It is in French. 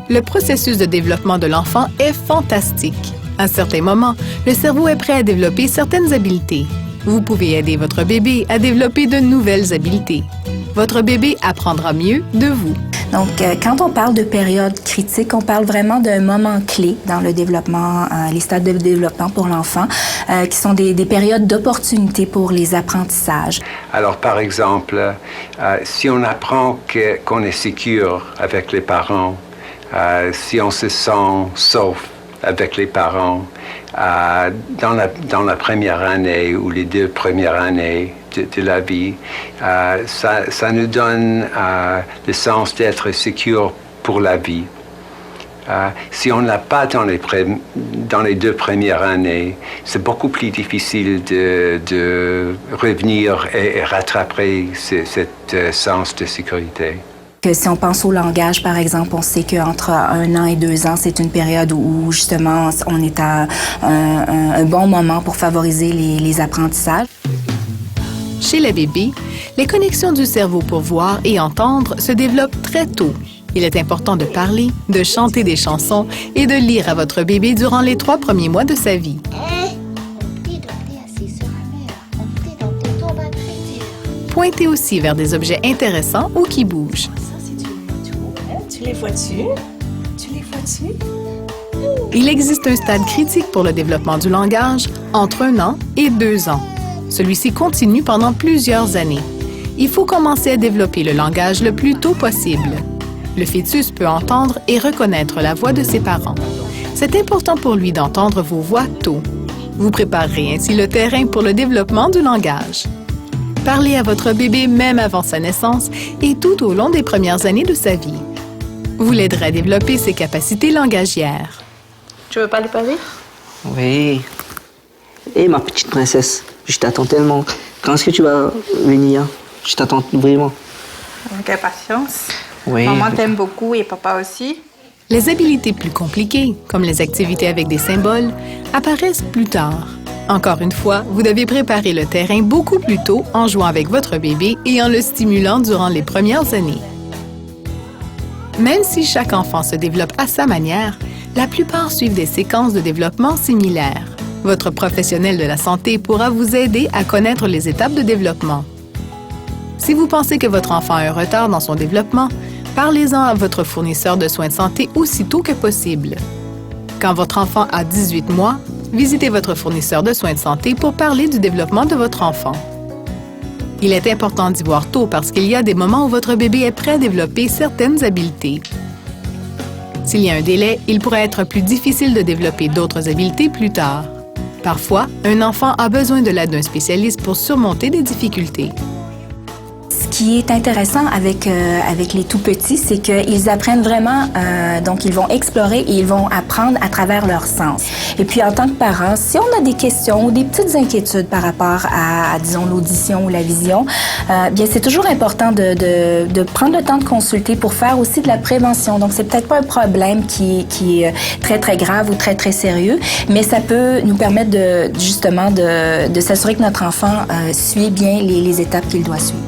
Le processus de développement de l'enfant est fantastique. À certains moments, le cerveau est prêt à développer certaines habiletés. Vous pouvez aider votre bébé à développer de nouvelles habiletés. Votre bébé apprendra mieux de vous. Donc, quand on parle de période critique, on parle vraiment d'un moment clé dans le développement, les stades de développement pour l'enfant, qui sont des périodes d'opportunité pour les apprentissages. Alors, par exemple, si on apprend qu'on est sécure avec les parents, si on se sent sauf avec les parents, dans la première année ou les 2 premières années de la vie, ça nous donne le sens d'être sûr pour la vie. Si on ne l'a pas dans les 2 premières années, c'est beaucoup plus difficile de revenir et rattraper cet sens de sécurité. Que si on pense au langage, par exemple, on sait qu'entre 1 an et 2 ans, c'est une période où justement, on est à un bon moment pour favoriser les apprentissages. Chez les bébés, les connexions du cerveau pour voir et entendre se développent très tôt. Il est important de parler, de chanter des chansons et de lire à votre bébé durant les 3 premiers mois de sa vie. Pointez aussi vers des objets intéressants ou qui bougent. Tu les vois-tu? Tu les vois-tu? Il existe un stade critique pour le développement du langage entre 1 an et 2 ans. Celui-ci continue pendant plusieurs années. Il faut commencer à développer le langage le plus tôt possible. Le fœtus peut entendre et reconnaître la voix de ses parents. C'est important pour lui d'entendre vos voix tôt. Vous préparerez ainsi le terrain pour le développement du langage. Parlez à votre bébé même avant sa naissance et tout au long des premières années de sa vie. Vous l'aiderez à développer ses capacités langagières. Tu veux pas lui parler? Oui. Hé, ma petite princesse, je t'attends tellement. Quand est-ce que tu vas venir? Je t'attends vraiment. Avec impatience. Oui. Maman t'aime beaucoup et papa aussi. Les habiletés plus compliquées, comme les activités avec des symboles, apparaissent plus tard. Encore une fois, vous devez préparer le terrain beaucoup plus tôt en jouant avec votre bébé et en le stimulant durant les premières années. Même si chaque enfant se développe à sa manière, la plupart suivent des séquences de développement similaires. Votre professionnel de la santé pourra vous aider à connaître les étapes de développement. Si vous pensez que votre enfant a un retard dans son développement, parlez-en à votre fournisseur de soins de santé aussitôt que possible. Quand votre enfant a 18 mois, visitez votre fournisseur de soins de santé pour parler du développement de votre enfant. Il est important d'y voir tôt parce qu'il y a des moments où votre bébé est prêt à développer certaines habiletés. S'il y a un délai, il pourrait être plus difficile de développer d'autres habiletés plus tard. Parfois, un enfant a besoin de l'aide d'un spécialiste pour surmonter des difficultés. Ce qui est intéressant avec les tout-petits, c'est qu'ils apprennent vraiment, donc ils vont explorer et ils vont apprendre à travers leurs sens. Et puis, en tant que parents, si on a des questions ou des petites inquiétudes par rapport à disons, l'audition ou la vision, bien, c'est toujours important de prendre le temps de consulter pour faire aussi de la prévention. Donc, c'est peut-être pas un problème qui est très, très grave ou très, très sérieux, mais ça peut nous permettre justement de s'assurer que notre enfant suit bien les étapes qu'il doit suivre.